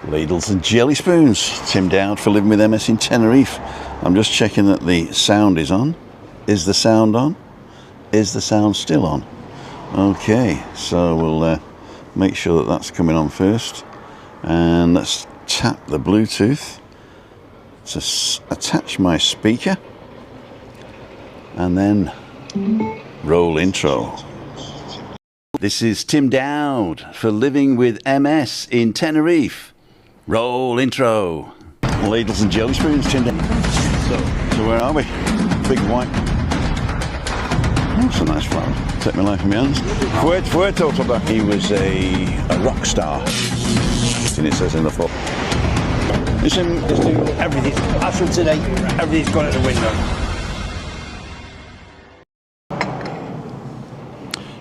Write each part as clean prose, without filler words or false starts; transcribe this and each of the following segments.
Ladles and jelly spoons. Tim Dowd for Living with MS in Tenerife. I'm just checking that the sound is on. Is the sound on? Is the sound still on? Okay, so we'll make sure that that's coming on first. And let's tap the Bluetooth to attach my speaker. And then roll intro. This is Tim Dowd for Living with MS in Tenerife. Roll intro. Ladles and jelly spoons, Tim Dowd. So where are we? Big white. That's a nice flower. Take my life in my hands. Fuerte Tobac. He was a rock star. And it says in the foot. It's doing everything. As from today, everything's gone out the window.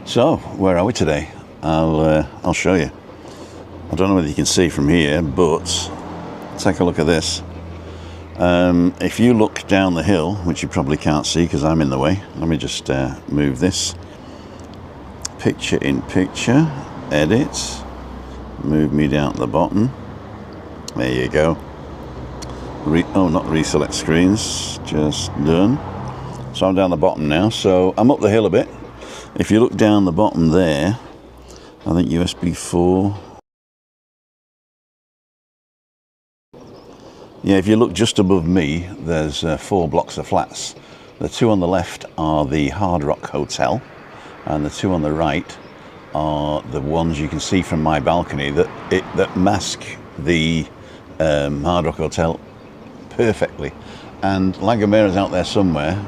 So where are we today? I'll show you. I don't know whether you can see from here, but take a look at this. If you look down the hill, which you probably can't see because I'm in the way, let me just move this. Picture in picture, edit, move me down to the bottom. There you go. Not reselect screens, just done. So I'm down the bottom now, so I'm up the hill a bit. If you look down the bottom there, I think USB 4. Yeah, if you look just above me, there's 4 blocks of flats. The 2 on the left are the Hard Rock Hotel, and the 2 on the right are the ones you can see from my balcony that mask the Hard Rock Hotel perfectly. And La Gomera's out there somewhere,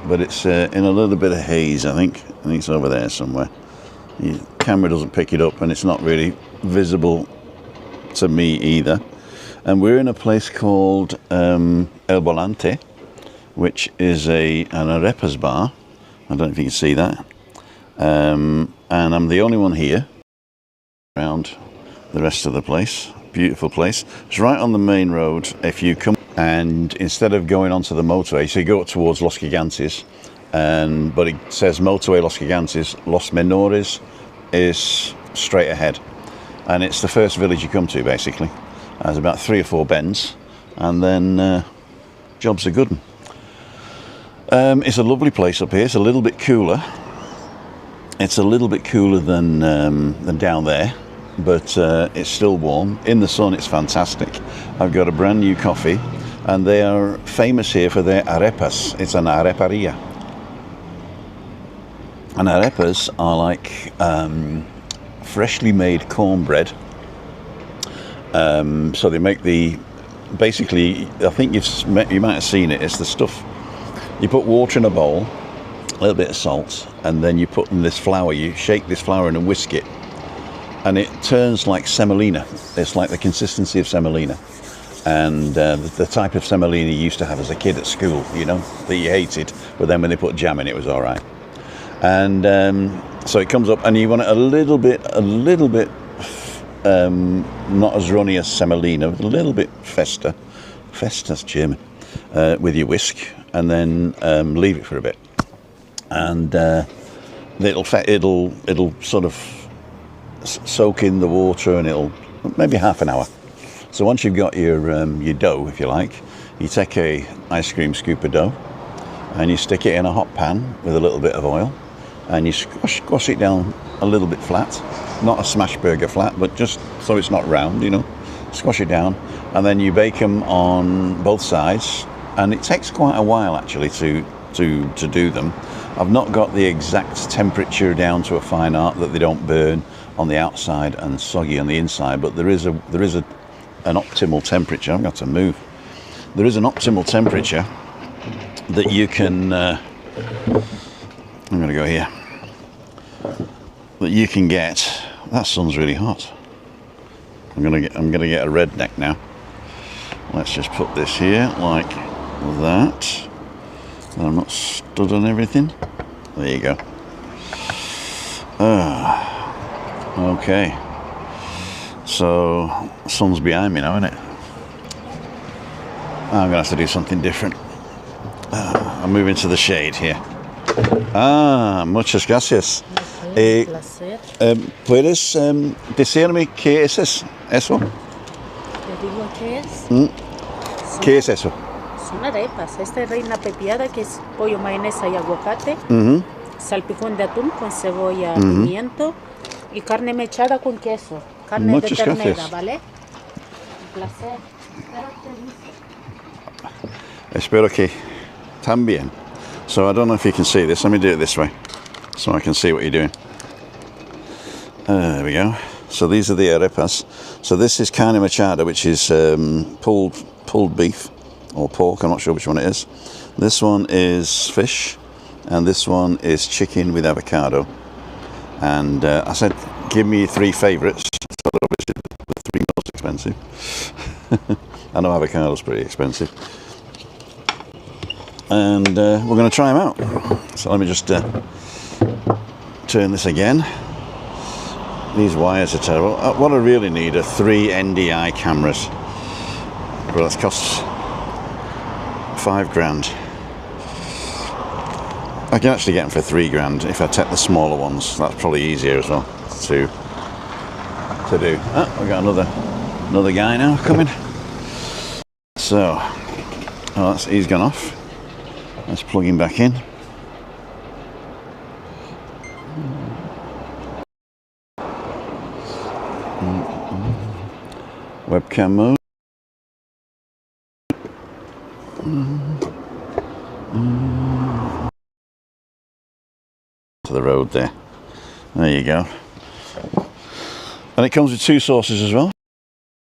but it's in a little bit of haze, I think. I think it's over there somewhere. The camera doesn't pick it up, and it's not really visible to me either. And we're in a place called El Volante, which is an arepas bar. I don't know if you can see that. And I'm the only one here around the rest of the place. Beautiful place. It's right on the main road. If you come, and instead of going onto the motorway, so you go up towards Los Gigantes, but it says motorway Los Gigantes. Los Menores is straight ahead. And it's the first village you come to, basically. There's about 3 or 4 bends, and then jobs are good. It's a lovely place up here. It's a little bit cooler. It's a little bit cooler than down there, but it's still warm. In the sun, it's fantastic. I've got a brand new coffee, and they are famous here for their arepas. It's an areparia. And arepas are like freshly made cornbread. So they make basically, I think you might have seen it, it's the stuff, you put water in a bowl, a little bit of salt, and then you put in this flour, you shake this flour in and whisk it, and it turns like semolina. It's like the consistency of semolina, and the type of semolina you used to have as a kid at school, you know, that you hated, but then when they put jam in it was all right. And so it comes up, and you want it a little bit not as runny as semolina, but a little bit festa's German, with your whisk, and then leave it for a bit, and it'll sort of soak in the water, and it'll maybe half an hour. So once you've got your dough, if you like, you take a ice cream scoop of dough, and you stick it in a hot pan with a little bit of oil, and you squash it down a little bit flat. Not a smash burger flat, but just so it's not round, you know. Squash it down, and then you bake them on both sides, and it takes quite a while actually to do them. I've not got the exact temperature down to a fine art that they don't burn on the outside and soggy on the inside, but there is an optimal temperature. I've got to move. There is an optimal temperature that you can. I'm going to go here. That you can get. That sun's really hot. I'm gonna get a redneck now. Let's just put this here like that. And I'm not stood on everything. There you go. Okay. So sun's behind me now, isn't it? I'm gonna have to do something different. I'm moving to the shade here. Muchas gracias. ¿Puedes decirme qué es eso? digo qué es. ¿Qué es eso? Son arepas. Esta es reina pepiada, que es pollo, mayonesa y aguacate. Salpicón de atún con cebolla, pimiento y carne mechada con queso. Carne Muchas de ternera, gracias. ¿vale? Un placer. Espero que también. So I don't know if you can see this. Let me do it this way so I can see what you're doing. There we go. So these are the arepas. So this is carne machada, which is pulled beef or pork. I'm not sure which one it is. This one is fish, and this one is chicken with avocado. And I said, give me 3 favourites. So obviously the 3 most expensive. I know avocado's pretty expensive. And we're going to try them out. So let me just turn this again. These wires are terrible. What I really need are 3 NDI cameras. Well, that costs £5,000. I can actually get them for £3,000 if I take the smaller ones. That's probably easier as well to do. Oh, we got another guy now coming. So, he's gone off. Let's plug him back in. Webcam mode. To the road there. There you go. And it comes with 2 sauces as well.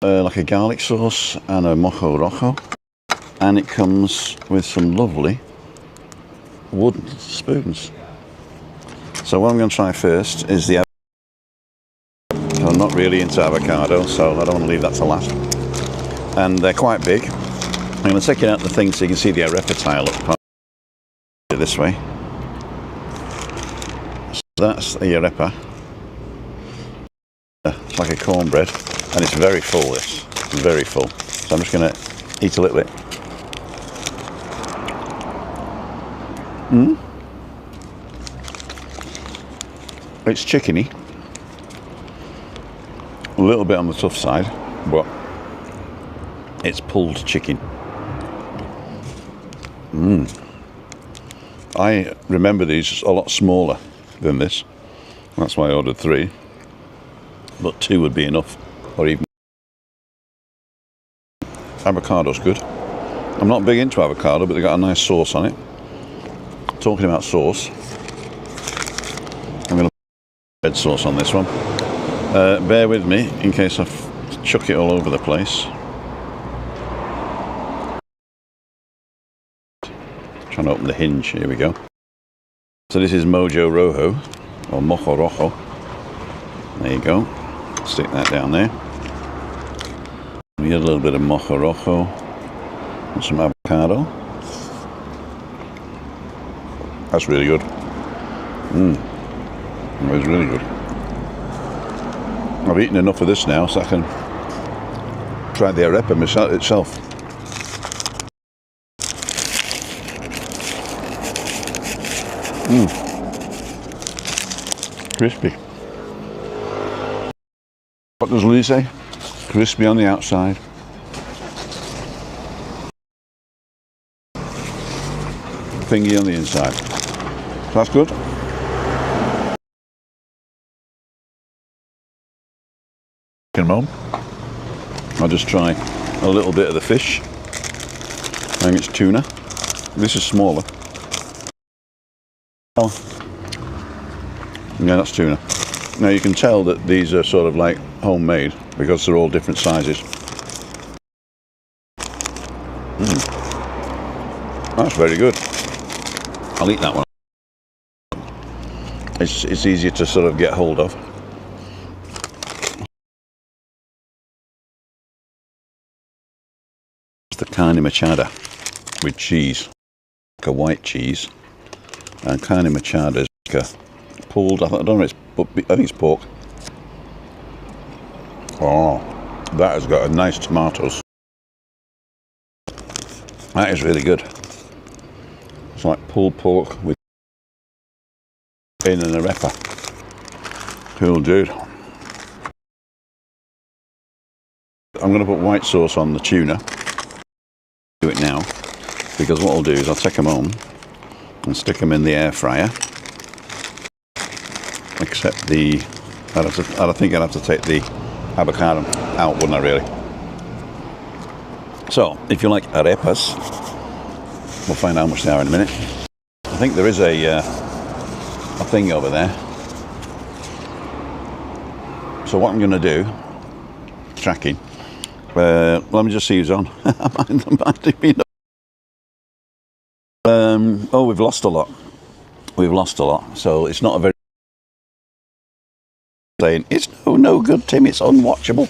Like a garlic sauce and a mojo rojo. And it comes with some lovely wooden spoons. So what I'm going to try first is the avocado. I'm not really into avocado, so I don't want to leave that to last. And they're quite big. I'm going to take it out the thing so you can see the arepa tile up this way. So that's the arepa. It's like a cornbread, and it's very full. This it's very full. So I'm just going to eat a little bit. It's chickeny, a little bit on the tough side, but it's pulled chicken. I remember these a lot smaller than this. That's why I ordered 3, but 2 would be enough, or even. Avocado's good. I'm not big into avocado, but they got a nice sauce on it. Talking about sauce, I'm going to put red sauce on this one. Bear with me in case I chuck it all over the place. Trying to open the hinge. Here we go. So this is Mojo Rojo, or Mojo Rojo. There you go. Stick that down there. We get a little bit of Mojo Rojo and some avocado. That's really good. It's really good. I've eaten enough of this now, so I can try the arepa itself. Crispy. What does Lee say? Crispy on the outside. Thingy on the inside. So that's good. I'll just try a little bit of the fish. I think it's tuna. This is smaller. Oh, yeah, that's tuna. Now you can tell that these are sort of like homemade because they're all different sizes. That's very good. I'll eat that one. It's easier to sort of get hold of. The carne machada with cheese, like a white cheese, and carne machada is like a pulled. I don't know. I think it's pork. Oh, that has got a nice tomatoes. That is really good. It's like pulled pork with in an arepa. Cool, dude. I'm going to put white sauce on the tuna. Do it now, because what I'll do is I'll take them home and stick them in the air fryer. Except the, I think I'd have to take the avocado out, wouldn't I, really? So, if you like arepas, we'll find out how much they are in a minute. I think there is a thing over there. So what I'm going to do, tracking, let me just see who's on. Oh, we've lost a lot. We've lost a lot. So it's not a very... saying, it's no good, Tim, it's unwatchable.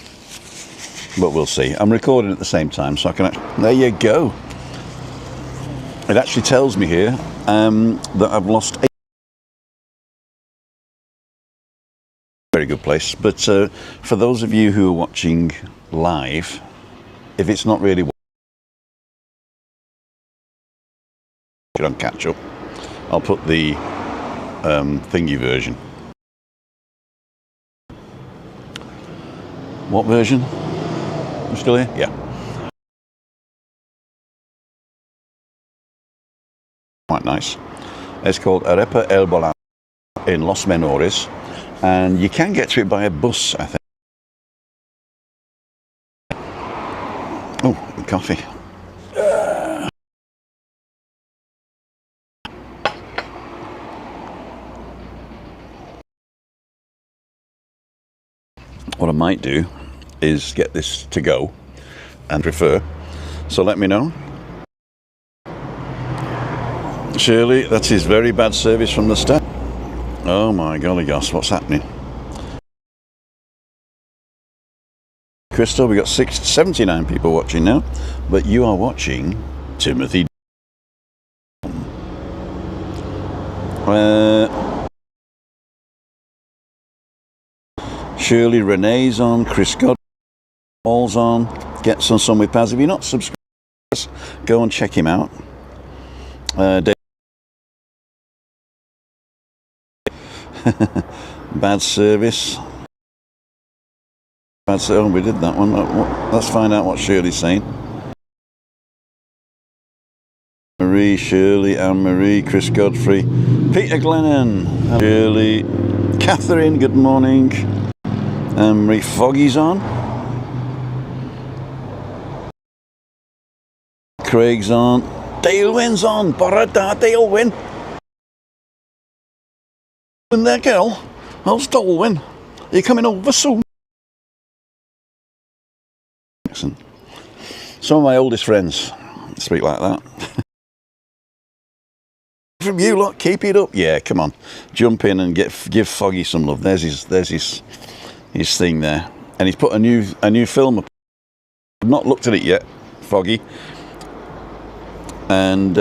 But we'll see. I'm recording at the same time, so I can... There you go. It actually tells me here that I've lost 8. Very good place. But for those of you who are watching live, if it's not really on catch up, I'll put the thingy version. What version? I'm still here? Yeah. Quite nice. It's called Arepa El Bolán in Los Menores, and you can get to it by a bus, I think. Oh, coffee. What I might do is get this to go and refer. So let me know. Shirley, that's his very bad service from the start. Oh my golly gosh, what's happening? Crystal, we got 79 people watching now, but you are watching Timothy. Shirley, Renee's on, Chris God, Paul's on, Get Some with Paz. If you're not subscribed, go and check him out. Bad service. Oh, we did that one. Let's find out what Shirley's saying. Marie, Shirley, Anne-Marie, Chris Godfrey, Peter Glennon, Shirley, Catherine, good morning. Marie, Foggy's on. Craig's on. Dale Wynn's on. Borada, Dale Wynn. Win there, girl. How's Dolwyn? Are you coming over soon? Excellent. Some of my oldest friends speak like that. From you lot, keep it up. Yeah, come on, jump in and give Foggy some love. There's his thing there, and he's put a new film up. I've not looked at it yet, Foggy. And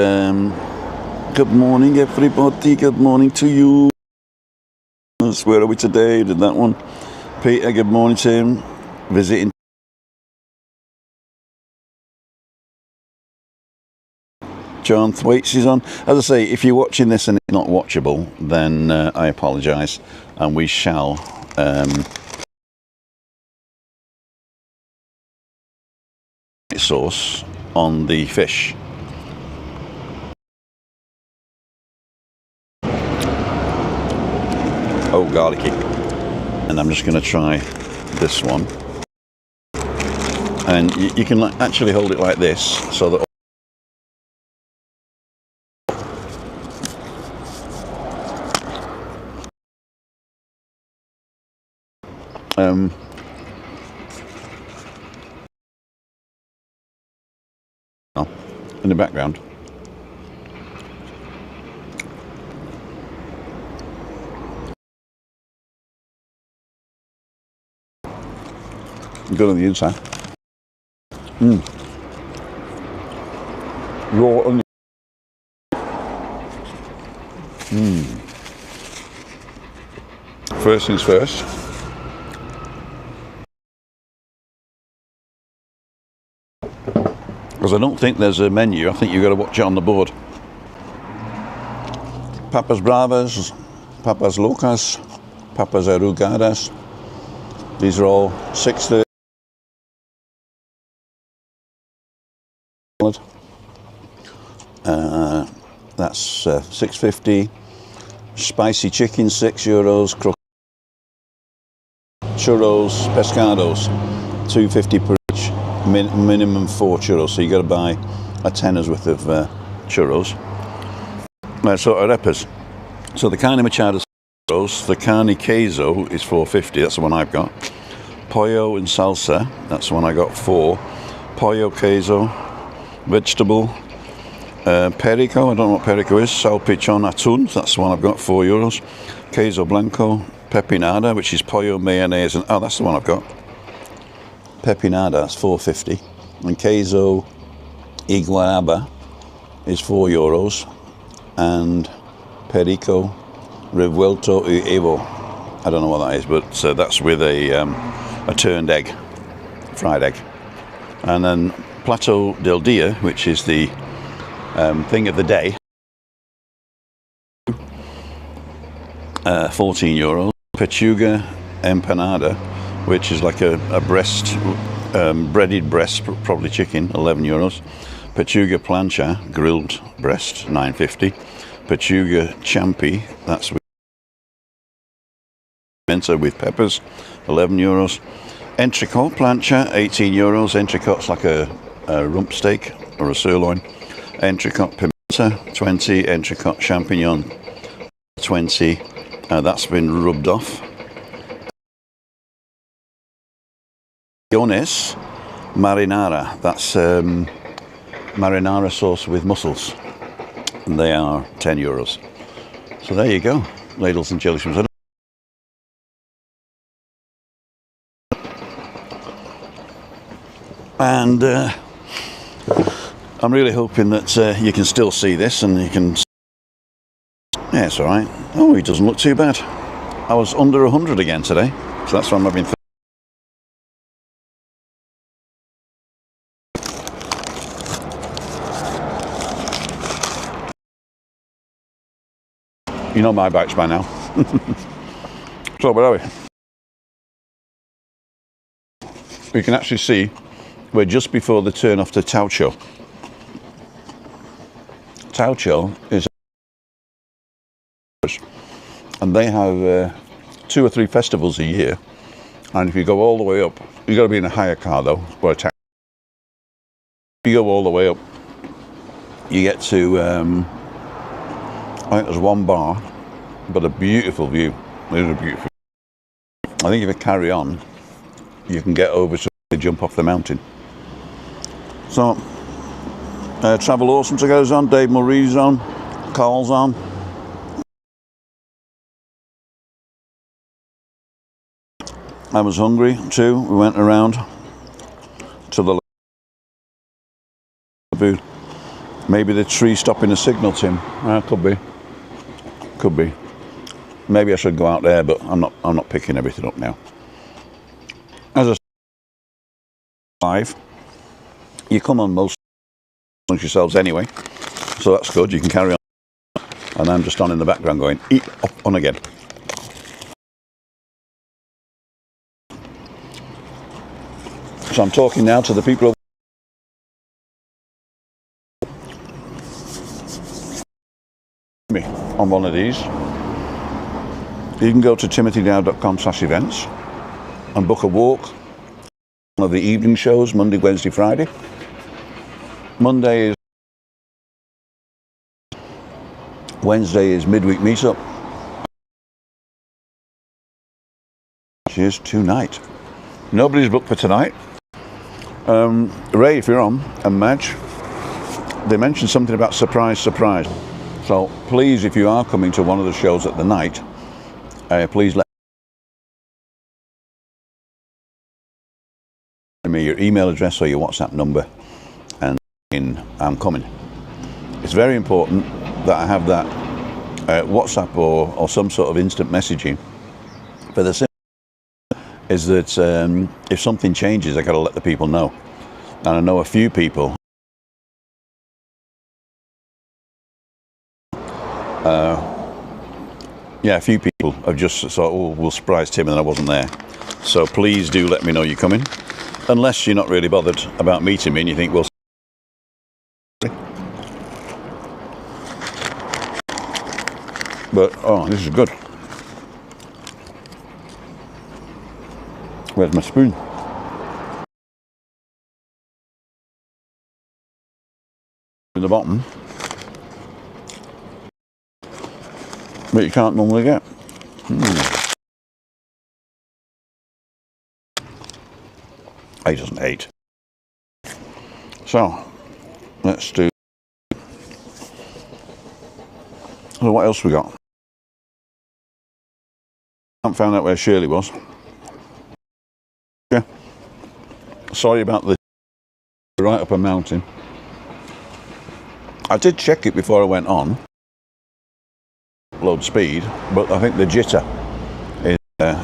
good morning, everybody. Good morning to you. Where are we today? Did that one. Peter, good morning to him. Visiting. John Thwaites is on. As I say, if you're watching this and it's not watchable, then I apologise, and we shall sauce on the fish. Oh, garlicky. And I'm just going to try this one. And you can actually hold it like this, so that in the background. Good on the inside. Raw onion. First things first. Because I don't think there's a menu. I think you've got to watch it on the board. Papas bravas, papas locas, papas arrugadas. These are all 630. salad. That's $6.50. Spicy chicken, €6. Churros, pescados, $2.50 per each. Minimum 4 churros. So you got to buy a tenner's worth of churros. So arepas. So the carne machada churros, the carne queso is $4.50. That's the one I've got. Pollo and salsa. That's the one I got. 4. Pollo queso, vegetable. Perico, I don't know what perico is. Salpichon atún, that's the one I've got, €4. Queso blanco, pepinada, which is pollo, mayonnaise, and oh, that's the one I've got. Pepinada, that's $4.50. And queso iguanaba is €4. And perico revuelto y evo, I don't know what that is, but that's with a turned egg, fried egg. And then plato del dia, which is the thing of the day, €14. Pechuga empanada, which is like a breast, breaded breast, probably chicken, €11. Pechuga plancha, grilled breast, $9.50. Pechuga champi, that's with pimento with peppers, €11. Entrecot plancha, €18. Entrecot's like a rump steak or a sirloin. Entrecot pimenta, $20. Entrecot champignon, $20. That's been rubbed off. Guiones marinara, that's marinara sauce with mussels. And they are €10. So there you go, ladles and jelly shrimps. And I'm really hoping that you can still see this and you can... Yeah, it's alright. Oh, he doesn't look too bad. I was under 100 again today, so that's why I'm having... You know my bikes by now. So, where are we? We can actually see we're just before the turn off to Taucho. Taucho is... and they have 2 or 3 festivals a year, and if you go all the way up, you've got to be in a hire car though, or a taxi. If you go all the way up, you get to I think there's one bar, but a beautiful view. It is a beautiful view. I think if you carry on, you can get over to jump off the mountain. So Travel Awesome Together's on, Dave Murray's on, Carl's on. I was hungry too. We went around to the food. Maybe the tree stopping a signal, Tim. Could be. Could be. Maybe I should go out there, but I'm not picking everything up now. As I said, live, you come on most yourselves anyway, so that's good. You can carry on, and I'm just on in the background going eat up on again. So I'm talking now to the people me on one of these. You can go to timothydow.com/events and book a walk. One of the evening shows, Monday, Wednesday, Friday. Wednesday is midweek meetup. Cheers, tonight. Nobody's booked for tonight. Ray, if you're on, and Madge, they mentioned something about surprise. So please, if you are coming to one of the shows at the night, please let me your email address or your WhatsApp number, and I'm coming. It's very important that I have that WhatsApp or some sort of instant messaging. For the simple is that if something changes, I got to let the people know. And I know a few people. A few people have just thought, oh, we'll surprise Tim, and then I wasn't there. So please do let me know you're coming. Unless you're not really bothered about meeting me and you think, well, But, oh, this is good. Where's my spoon? In the bottom. But you can't normally get. 8. So, let's do. So what else we got? I haven't found out where Shirley was. Yeah. Sorry about the right up a mountain. I did check it before I went on. Load speed, but I think the jitter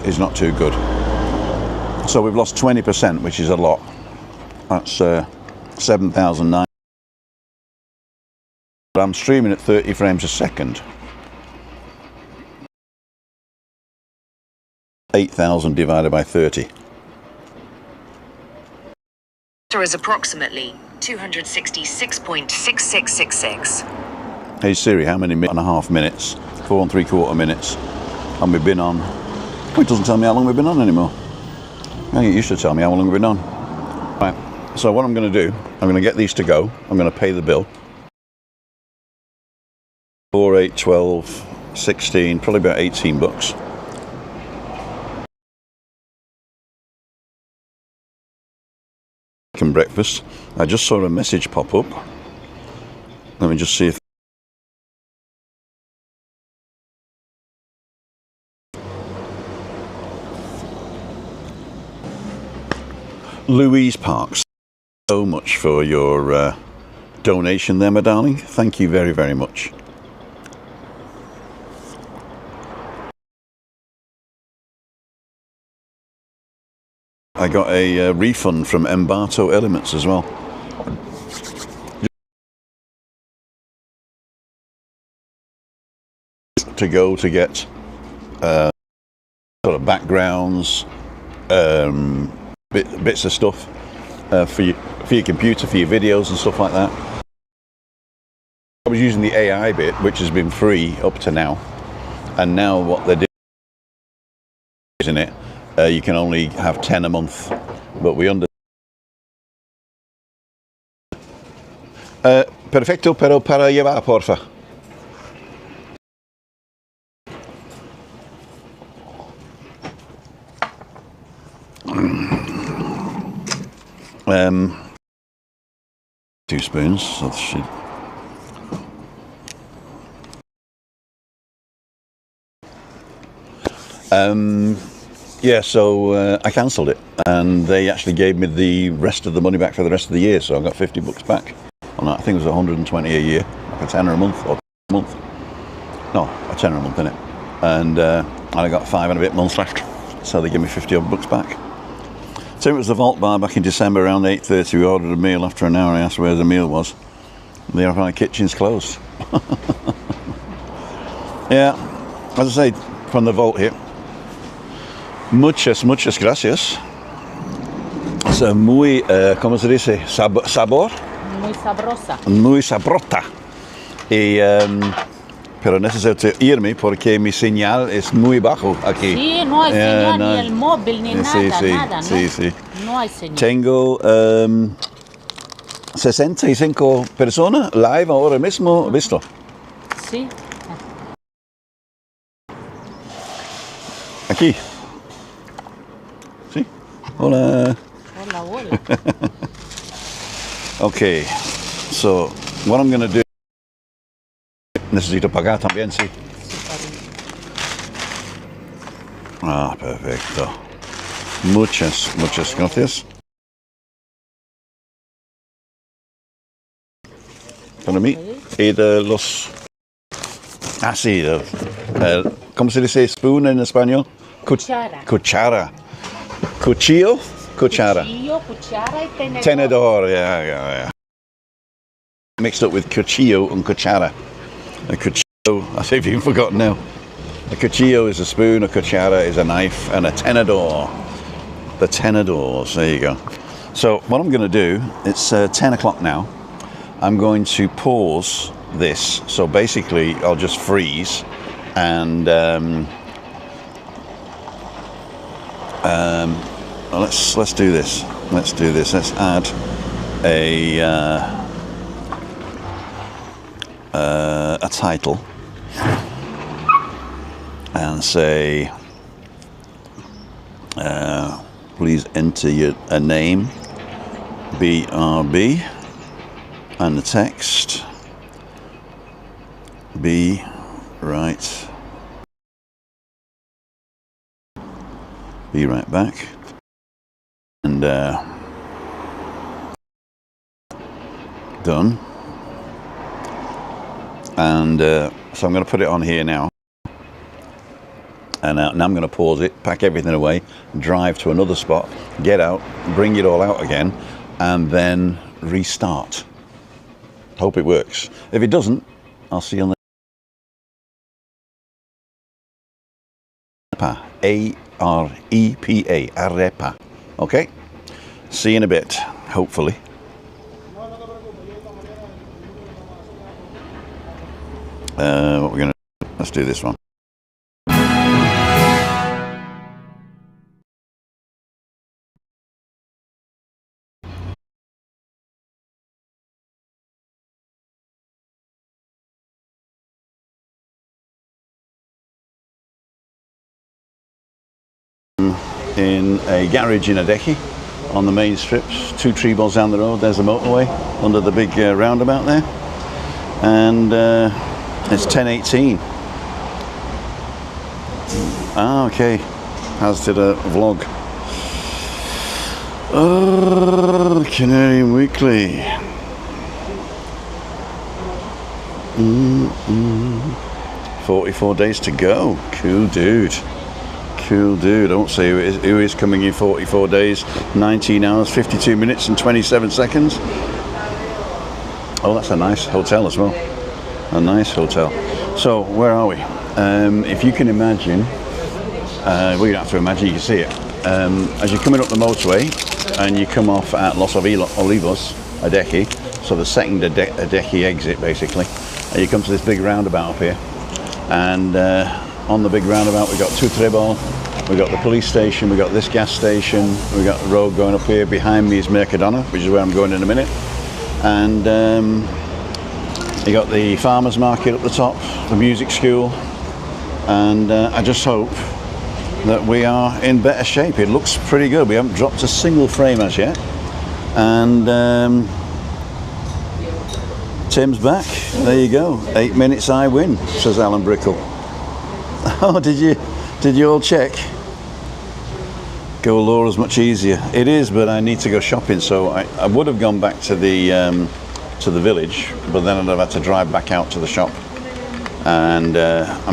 is not too good. So we've lost 20%, which is a lot. That's 7,009. I'm streaming at 30 frames a second. 8,000 divided by 30. Is approximately 266.6666. Hey Siri, how many and a half minutes? 4 3/4 minutes. And we've been on. Oh, it doesn't tell me how long we've been on anymore. I think it used to tell me how long we've been on. Right. So what I'm going to do, I'm going to get these to go. I'm going to pay the bill. 4, 8, 12, 16, probably about 18 bucks. Breakfast. I just saw a message pop up. Let me just see if Louise Parks, so much for your donation there, my darling. Thank you very, very much. I got a refund from Embarto Elements as well. To go to get sort of backgrounds, bits of stuff for your computer, for your videos and stuff like that. I was using the AI bit, which has been free up to now, and now what they're doing in it, you can only have 10 a month, but we perfecto, pero para llevar, porfa. Two spoons. So should. Yeah, so I cancelled it, and they actually gave me the rest of the money back for the rest of the year. So I got 50 bucks back on that. I think it was 120 a year, like a tenner a month or a month. No, a tenner a month, innit? And I got 5 and a bit months left, so they gave me 50 odd bucks back. So it was the Vault Bar back in December around 8:30. We ordered a meal. After an hour, I asked where the meal was. The airline kitchen's closed. Yeah, as I say, from the vault here. Muchas gracias. Es muy, ¿cómo se dice? Sabor. Muy sabrosa. Muy sabrota. Y, pero necesito irme porque mi señal es muy bajo aquí. Sí, no hay señal, ni el móvil, ni nada, ¿no? Sí. No hay señal. Tengo 65 personas live ahora mismo, ¿visto? Sí. Aquí. Sí. Hola. Hola. Okay, so what I'm going to do. Necesito pagar también, sí. Ah, perfecto. Muchas gracias. Para mí. Y de los. Ah, sí. ¿Cómo se dice spoon en español? Cuchara. Cuchillo. Cuchara y tenedor. Tenedor, yeah. Mixed up with cuchillo and cuchara. A cuchillo, I've even forgotten now. A cuchillo is a spoon, a cuchara is a knife, and a tenedor. The tenedors, there you go. So what I'm going to do, it's 10 o'clock now. I'm going to pause this. So basically, I'll just freeze And well, let's do this. Let's do this. Let's add a title and say, please enter a name, BRB, and the text, be right back. And done. And so I'm going to put it on here now. And now I'm going to pause it, pack everything away, drive to another spot, get out, bring it all out again, and then restart. Hope it works. If it doesn't, I'll see you on the A-R-E-P-A, arepa. Okay? See you in a bit, hopefully. What we're going to do, let's do this one. In a garage in Adeki on the main strips, 2 tree balls down the road. There's the motorway under the big roundabout there, and it's 10:18. Okay, as did a vlog. Canadian Weekly. 44 days to go. Cool dude. Cool dude. I won't say who is coming in 44 days, 19 hours, 52 minutes and 27 seconds. Oh, that's a nice hotel as well. A nice hotel. So, where are we? If you can imagine, well, you don't have to imagine, you can see it. As you're coming up the motorway and you come off at Los Olivos, Adeki, so the second Adeki exit basically, and you come to this big roundabout up here, and on the big roundabout we've got Tutrebol, we've got the police station, we've got this gas station, we've got the road going up here. Behind me is Mercadona, which is where I'm going in a minute, and you got the farmers market up the top, the music school, and I just hope that we are in better shape. It looks pretty good. We haven't dropped a single frame as yet, and Tim's back. There you go. 8 minutes I win, says Alan Brickle. Oh, did you all check? Go Laura's much easier. It is, but I need to go shopping, so I would have gone back to the village, but then I'd have had to drive back out to the shop and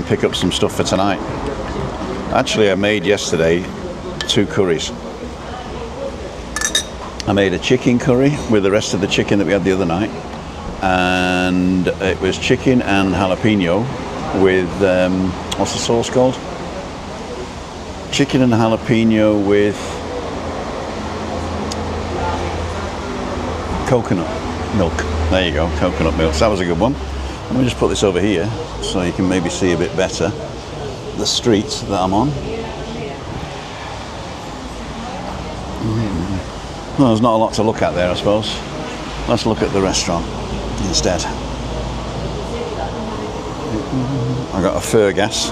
pick up some stuff for tonight. Actually, I made yesterday 2 curries. I made a chicken curry with the rest of the chicken that we had the other night, and it was chicken and jalapeno with what's the sauce called? Chicken and jalapeno with coconut milk. There you go, coconut milk. So that was a good one. Let me just put this over here so you can maybe see a bit better the street that I'm on. Well, there's not a lot to look at there, I suppose. Let's look at the restaurant instead. I got a Fergus,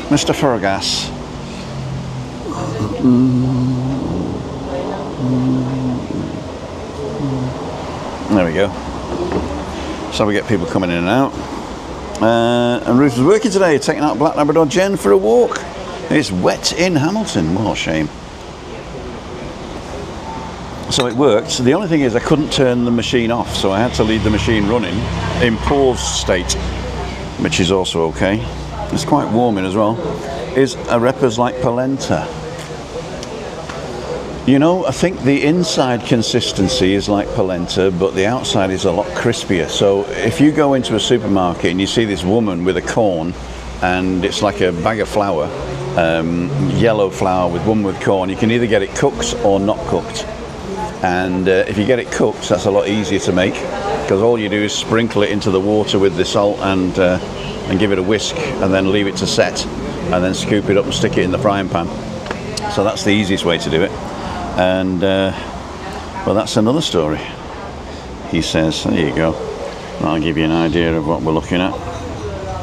Mr. Fergus. There we go. So we get people coming in and out. And Ruth was working today, taking out Black Labrador Jen for a walk. It's wet in Hamilton. What a shame. So it worked. The only thing is I couldn't turn the machine off, so I had to leave the machine running in pause state, which is also okay. It's quite warm in as well. Is arepas like polenta? You know, I think the inside consistency is like polenta, but the outside is a lot crispier. So if you go into a supermarket and you see this woman with a corn, and it's like a bag of flour, yellow flour with one with corn, you can either get it cooked or not cooked. And if you get it cooked, that's a lot easier to make, because all you do is sprinkle it into the water with the salt and give it a whisk, and then leave it to set, and then scoop it up and stick it in the frying pan. So that's the easiest way to do it. And well, that's another story. He says, there you go. That'll give you an idea of what we're looking at.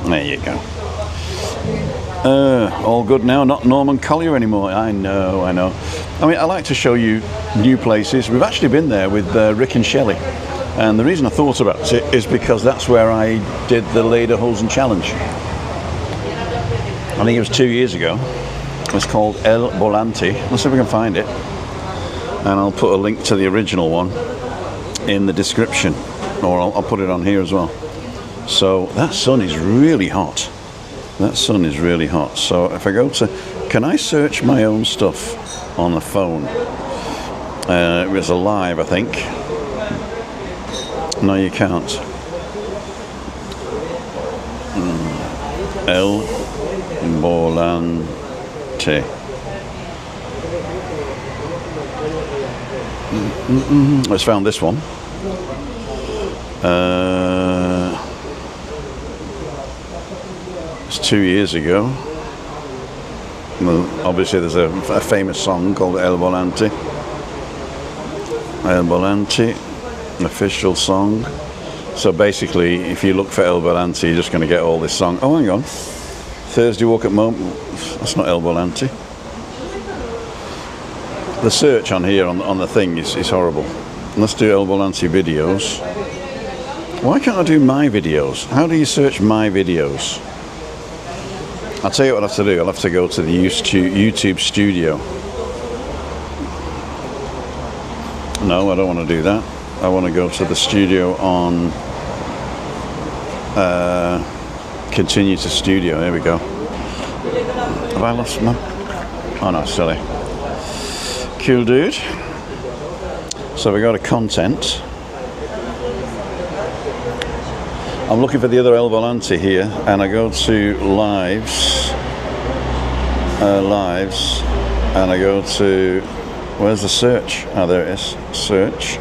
There you go. All good now, not Norman Collier anymore. I know. I mean, I like to show you new places. We've actually been there with Rick and Shelley. And the reason I thought about it is because that's where I did the Lederhosen Challenge. I think it was 2 years ago. It's called El Volante. Let's see if we can find it. And I'll put a link to the original one in the description. Or I'll put it on here as well. So that sun is really hot. That sun is really hot. So if I go to... Can I search my own stuff on the phone? It was a live, I think. No, you can't. El Volante. Let's found this one. It's 2 years ago. Well, obviously there's a famous song called El Volante. El Volante, official song. So basically, if you look for El Volante, you're just going to get all this song. Oh, hang on. Thursday walk at moment. That's not El Volante. The search on here on the thing is horrible. Let's do El Volante videos. Why can't I do my videos? How do you search my videos? I'll tell you what I have to do. I'll have to go to the YouTube studio. No, I don't want to do that. I want to go to the studio on continue to studio. There we go. Have I lost my... Oh no, silly. Cool dude. So we go to content. I'm looking for the other El Volante here, and I go to lives, and I go to, where's the search? Oh, there it is. Search.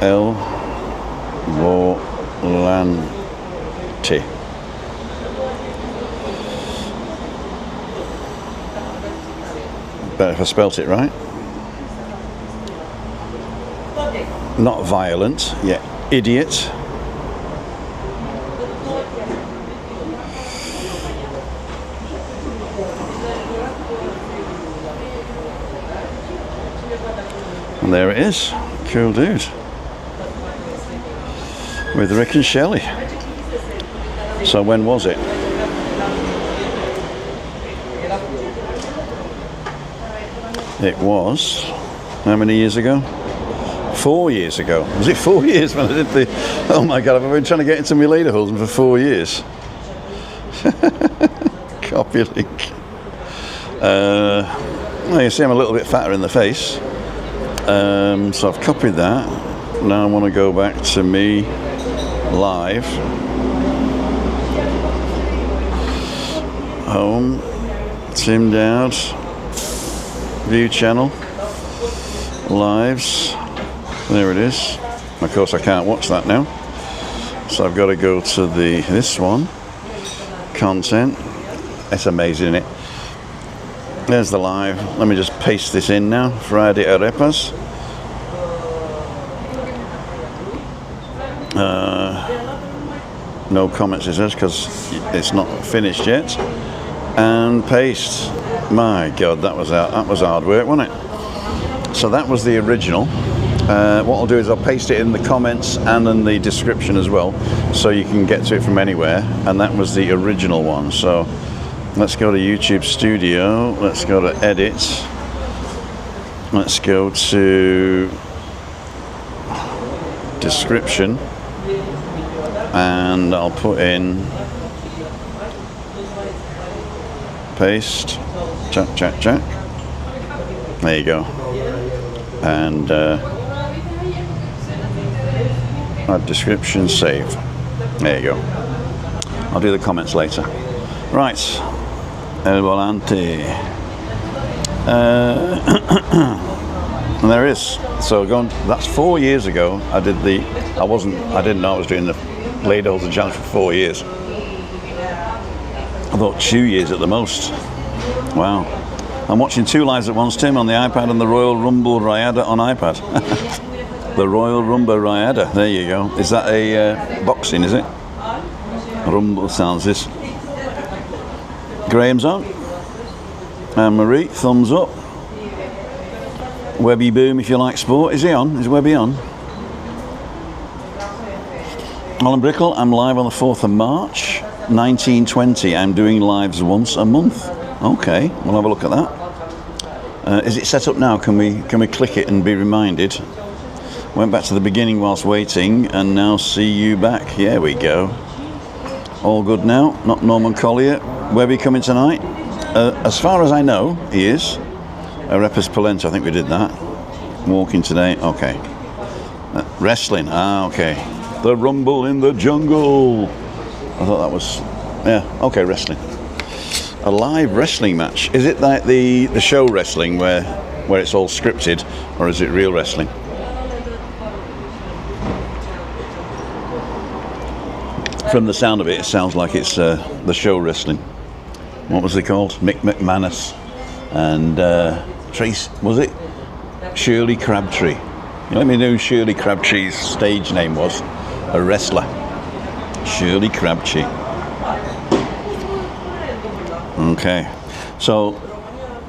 El Volante. Better if I spelt it right. Not violent, yeah, idiot. And there it is. Cool dude. With Rick and Shelley. So when was it? It was, how many years ago? 4 years ago. Was it 4 years when I did the... Oh my God, I've been trying to get into my Lederhosen for 4 years. Copy link. Well, you see I'm a little bit fatter in the face. So I've copied that. Now I want to go back to me live. Home. Tim Dowd. View channel. Lives. There it is. Of course I can't watch that now. So I've got to go to this one. Content. It's amazing, isn't it? There's the live. Let me just paste this in now. Friday arepas. No comments, it says, because it's not finished yet. And paste. My God, that was hard work, wasn't it? So that was the original. What I'll do is I'll paste it in the comments and in the description as well, so you can get to it from anywhere. And that was the original one. So let's go to YouTube Studio. Let's go to Edit. Let's go to Description. And I'll put in paste. Jack. There you go. And add description, save. There you go. I'll do the comments later. Right. El Volante. And there is. So that's 4 years ago. I didn't know I was doing the Lederhosen challenge for 4 years. I thought 2 years at the most. Wow. I'm watching 2 lives at once, Tim, on the iPad and the Royal Rumble Riada on iPad. The Royal Rumble Riada. There you go. Is that a boxing, is it? Rumble sounds this. Graham's on. And Marie, thumbs up. Webby Boom if you like sport. Is he on? Is Webby on? Alan Brickle, I'm live on the 4th of March, 1920. I'm doing lives once a month. Okay, we'll have a look at that. Is it set up now? Can we click it and be reminded? Went back to the beginning whilst waiting, and now see you back. Here we go. All good now. Not Norman Collier. Webby coming tonight? As far as I know, he is. Arepas polenta, I think we did that. Walking today, okay. Wrestling, okay. The Rumble in the Jungle. I thought that was, yeah, okay, wrestling. A live wrestling match. Is it like the show wrestling where it's all scripted, or is it real wrestling? From the sound of it, it sounds like it's the show wrestling. What was it called? Mick McManus and Trace, was it? Shirley Crabtree. You let me know who Shirley Crabtree's stage name was. A wrestler. Shirley Crabtree. Okay. So,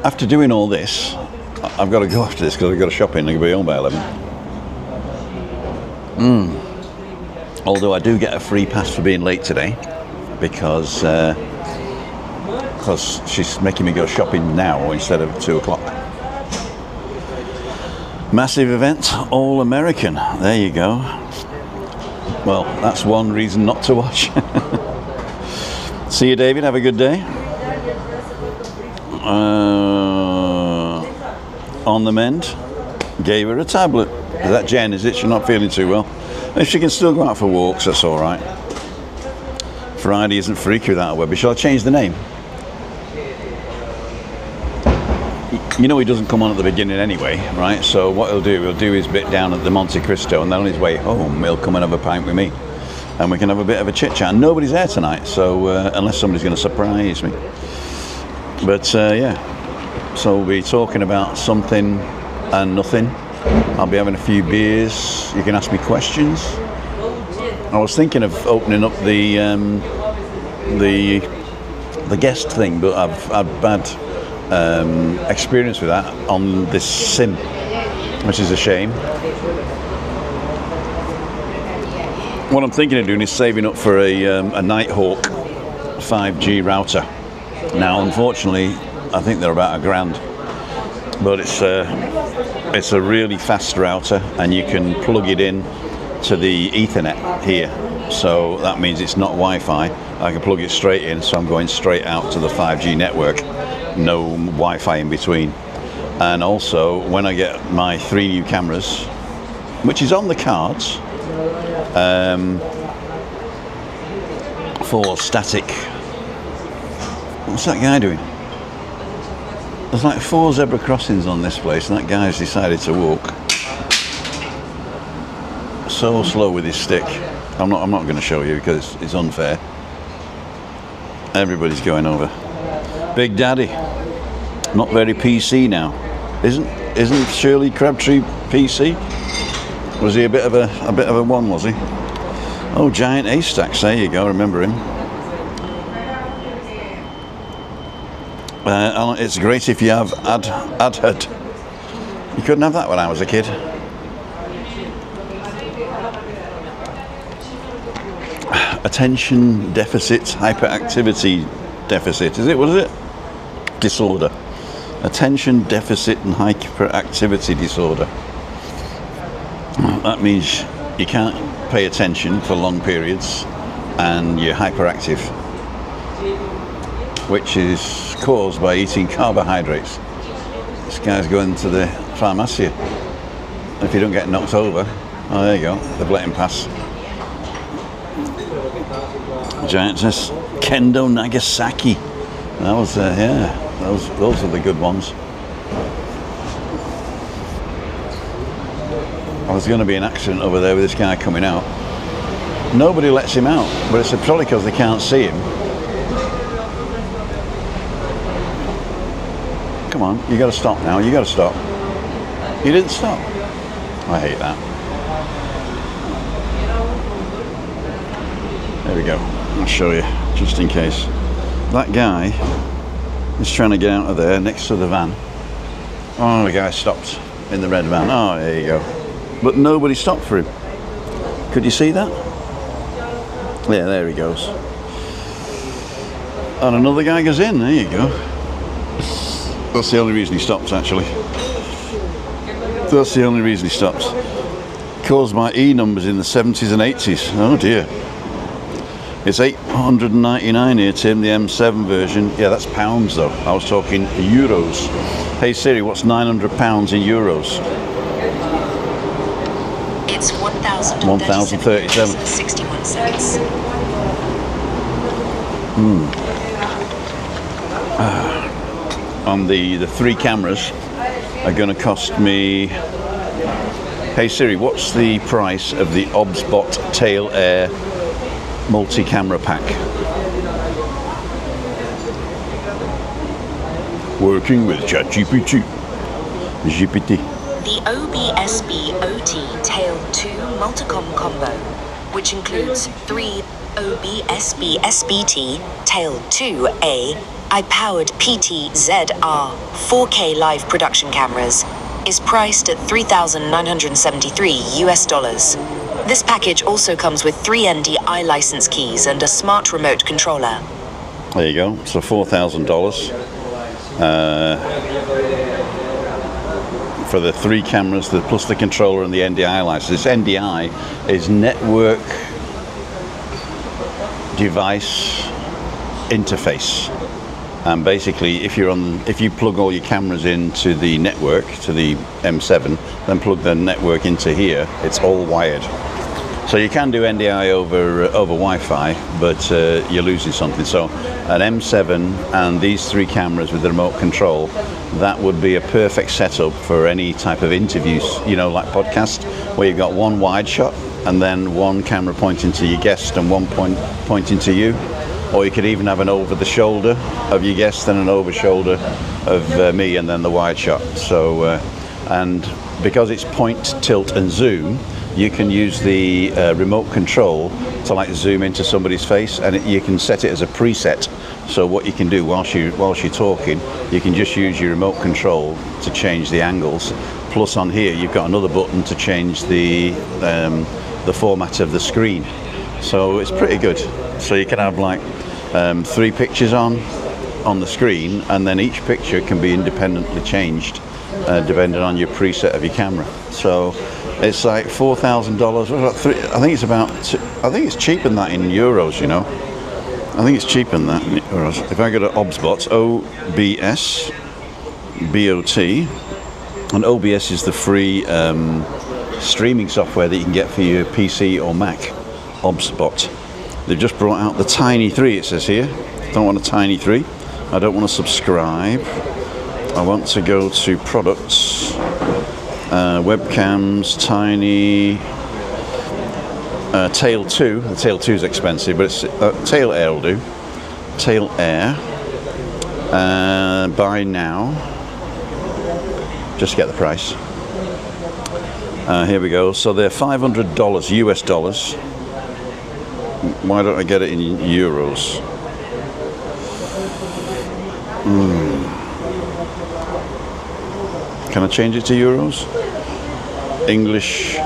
after doing all this, I've got to go after this because I've got to shop in and I'll be home by 11. Although I do get a free pass for being late today because she's making me go shopping now instead of 2 o'clock. Massive event, all American. There you go. Well, that's one reason not to watch. See you, David. Have a good day. On the mend. Gave her a tablet. Is that Jen? Is it? She's not feeling too well. If she can still go out for walks, that's all right. Friday isn't freaky without a Webby. Shall I change the name? You know he doesn't come on at the beginning anyway, right? So what he'll do his bit down at the Monte Cristo, and then on his way home he'll come and have a pint with me, and we can have a bit of a chit chat. Nobody's there tonight, so unless somebody's going to surprise me. But yeah, so we'll be talking about something and nothing. I'll be having a few beers. You can ask me questions. I was thinking of opening up the guest thing, but I've had bad experience with that on this sim, which is a shame. What I'm thinking of doing is saving up for a Nighthawk 5G router. Now, unfortunately, I think they're about $1,000, but it's a really fast router, and you can plug it in to the Ethernet here. So that means it's not Wi-Fi. I can plug it straight in, so I'm going straight out to the 5G network. No Wi-Fi in between. And also, when I get my 3 new cameras, which is on the cards, for static. What's that guy doing? There's like 4 zebra crossings on this place, and that guy's decided to walk so slow with his stick. I'm not going to show you because it's unfair. Everybody's going over. Big Daddy, not very PC now. Isn't Shirley Crabtree PC? Was he a bit of a one? Was he? Oh, Giant Haystacks. There you go. Remember him. It's great if you have adhead. You couldn't have that when I was a kid. Attention deficit hyperactivity deficit. Was it? Disorder. Attention deficit and hyperactivity disorder. That means you can't pay attention for long periods and you're hyperactive, which is caused by eating carbohydrates. This guy's going to the pharmacy. If you don't get knocked over, oh, there you go, they've let him pass. Giantess Kendo Nagasaki. That was those are the good ones. there's going to be an accident over there with this guy coming out. Nobody lets him out, but it's probably because they can't see him. Come on, you got to stop now. You got to stop. You didn't stop. I hate that. There we go. I'll show you, just in case. That guy is trying to get out of there next to the van. Oh, the guy stopped in the red van. Oh, there you go. But nobody stopped for him. Could you see that? Yeah, there he goes. And another guy goes in. There you go. That's the only reason he stops, actually. That's the only reason he stops. Caused my E numbers in the 70s and 80s. Oh dear. It's 899 here, Tim, the M7 version. Yeah, that's pounds though. I was talking euros. Hey Siri, what's 900 pounds in euros? It's 1,037. 61 cents. On the three cameras are going to cost me. Hey Siri, what's the price of the OBSBot Tail Air multi-camera pack? Working with ChatGPT. GPT. The OBSB OT Tail 2 Multicom combo, which includes 3 OBSB SBT Tail 2A I-powered PT ZR 4K live production cameras, is priced at $3,973 US. This package also comes with 3 NDI license keys and a smart remote controller. There you go. So $4,000 for the 3 cameras, plus the controller and the NDI license. This NDI is network device interface. And basically, if you plug all your cameras into the network, to the M7, then plug the network into here, it's all wired. So you can do NDI over Wi-Fi, but you're losing something. So an M7 and these 3 cameras with the remote control, that would be a perfect setup for any type of interviews, you know, like podcast, where you've got one wide shot and then one camera pointing to your guest and one pointing to you. Or you could even have an over the shoulder of your guest and an over shoulder of me, and then the wide shot. So and because it's point, tilt and zoom, you can use the remote control to like zoom into somebody's face, and you can set it as a preset. So what you can do whilst you're talking, you can just use your remote control to change the angles. Plus on here you've got another button to change the format of the screen. So it's pretty good. So you can have like 3 pictures on the screen, and then each picture can be independently changed depending on your preset of your camera. So it's like $4,000. I think it's about. I think it's cheaper than that in euros. You know, I think it's cheaper than that in euros. If I go to OBSBot, OBSBOT, and OBS is the free streaming software that you can get for your PC or Mac. OBSBot. They've just brought out the Tiny 3, it says here. Don't want a Tiny 3. I don't want to subscribe. I want to go to products, webcams, Tiny, Tail 2. The Tail 2 is expensive, but it's Tail Air will do. Tail Air. Buy now. Just get the price. Here we go. So they're $500 US dollars. Why don't I get it in euros? Can I change it to euros? English,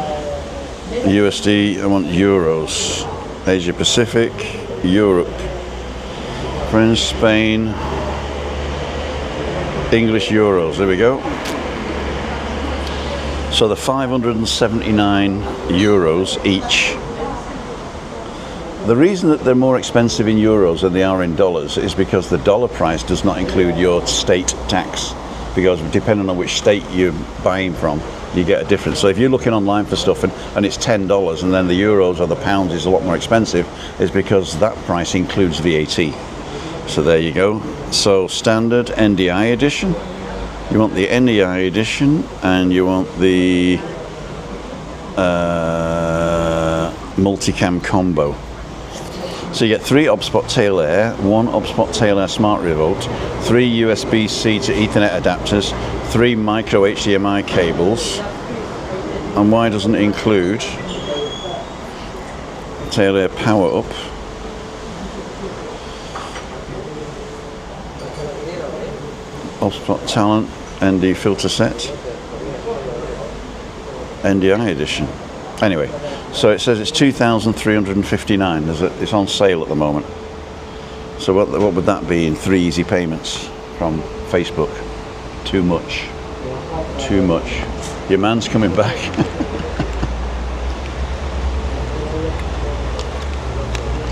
USD, I want euros. Asia Pacific, Europe, France, Spain, English euros. There we go. So the 579 euros each. The reason that they're more expensive in euros than they are in dollars is because the dollar price does not include your state tax, because depending on which state you're buying from, you get a difference. So if you're looking online for stuff and it's $10 and then the euros or the pounds is a lot more expensive, it's because that price includes VAT. So there you go. So standard NDI edition, you want the NDI edition, and you want the multicam combo. So you get 3 OBSPOT tail air, 1 OBSPOT tail air smart remote, 3 USB-C to Ethernet adapters, 3 micro HDMI cables. And why doesn't it include tail air power up? OBSPOT Talent ND filter set, NDI edition. Anyway, so it says it's 2,359. It's on sale at the moment. So what would that be in 3 easy payments from Facebook? Too much. Too much. Your man's coming back.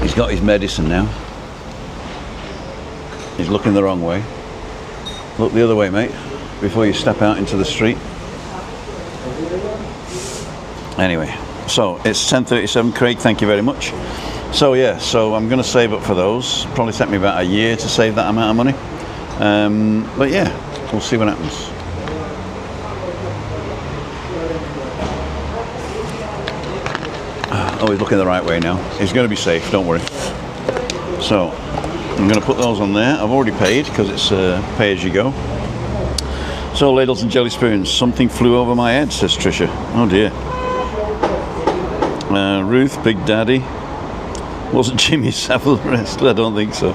He's got his medicine now. He's looking the wrong way. Look the other way, mate, before you step out into the street. Anyway, so it's 10:37. Craig, thank you very much. So yeah, so I'm going to save up for those. Probably take me about a year to save that amount of money. But yeah, we'll see what happens. Oh, he's looking the right way now. He's going to be safe, don't worry. So I'm going to put those on there. I've already paid because it's pay as you go. So ladles and jelly spoons. Something flew over my head, says Trisha. Oh dear. Ruth, Big Daddy. Wasn't Jimmy Savile arrested? I don't think so.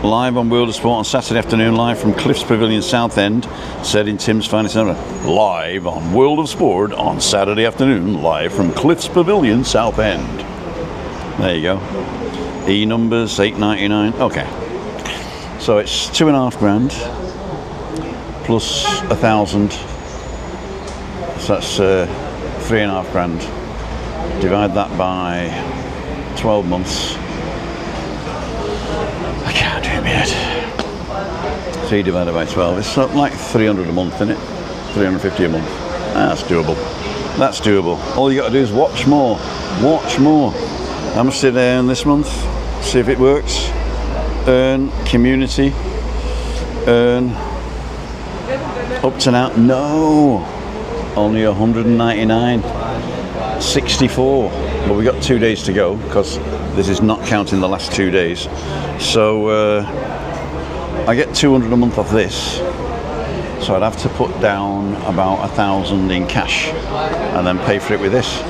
Live on World of Sport on Saturday afternoon, live from Cliffs Pavilion Southend, said in Tim's finest ever. Live on World of Sport on Saturday afternoon, live from Cliffs Pavilion Southend. There you go. E numbers, $8.99. Okay. So it's $2,500 plus 1,000. So that's $3,500. Divide that by 12 months. I can't do it yet. 3 divided by 12. It's like 300 a month, isn't it? 350 a month. That's doable. That's doable. All you got to do is watch more. Watch more. How much did I earn this month? See if it works. Earn community. Earn up to now. No, only 199. 64. But we got 2 days to go because this is not counting the last 2 days. So I get 200 a month off this. So I'd have to put down about 1,000 in cash and then pay for it with this,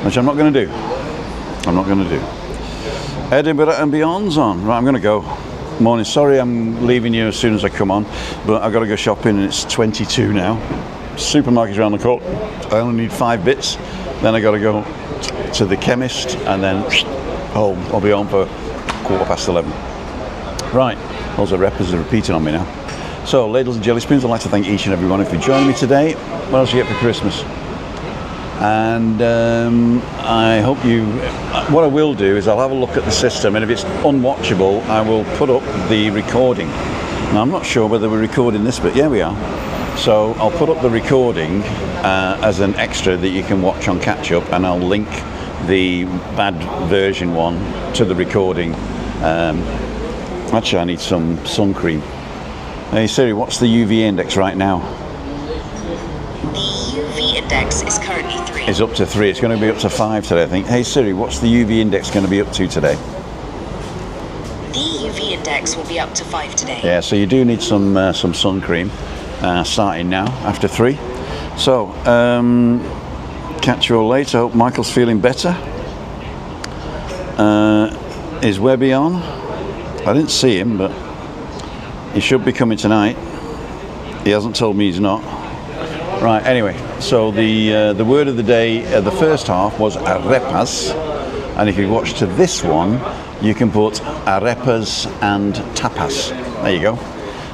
which I'm not going to do. I'm not going to do. Edinburgh and Beyond's on. Right, I'm going to go. Morning. Sorry, I'm leaving you as soon as I come on, but I've got to go shopping, and it's 22 now. Supermarket's around the corner. I only need 5 bits. Then I got to go to the chemist, and then home. I'll be home for 11:15. Right. Those arepas are repeating on me now. So, ladles and jelly spoons, I'd like to thank each and every one of you for joining me today. What else do you get for Christmas? And I hope you... What I will do is I'll have a look at the system, and if it's unwatchable, I will put up the recording. Now, I'm not sure whether we're recording this, but yeah, we are. So I'll put up the recording as an extra that you can watch on catch-up, and I'll link the bad version one to the recording. Actually, I need some sun cream. Hey Siri, what's the UV index right now? The UV index is currently 3. It's up to 3. It's going to be up to 5 today, I think. Hey Siri, what's the UV index going to be up to today? The UV index will be up to 5 today. Yeah, so you do need some sun cream starting now after 3. So, catch you all later. Hope Michael's feeling better. Is Webby on? I didn't see him, but he should be coming tonight. He hasn't told me he's not. Right, anyway, so the word of the day, the first half was arepas, and if you watch to this one, you can put arepas and tapas. There you go.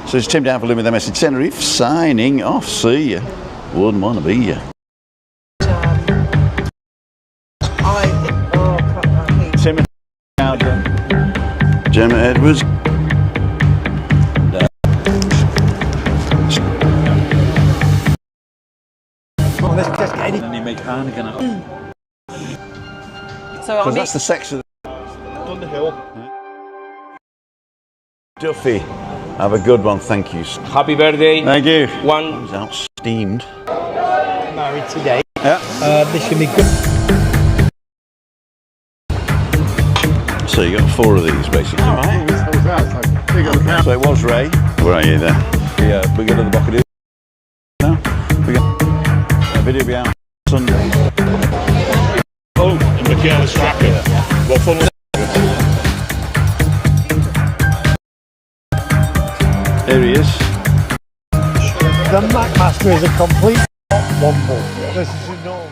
So it's Tim Downford with MS in Tenerife, signing off. See ya. Wouldn't want to be ya. Tim Gemma Edwards. Let's just get And they make Heineken out. So Because that's the sex of on the hill. Duffy. Have a good one, thank you. Happy birthday. Thank you. One. He's out steamed. married today. Yeah. This should be good. So you got 4 of these basically. Right. So it was Ray. Where are you there? Yeah, we go to the Bocadillo now. We got a video be out Sunday. Oh, and Michaela's tracker. What fun was Here he is. The Mac Master is a complete womble. This is enormous.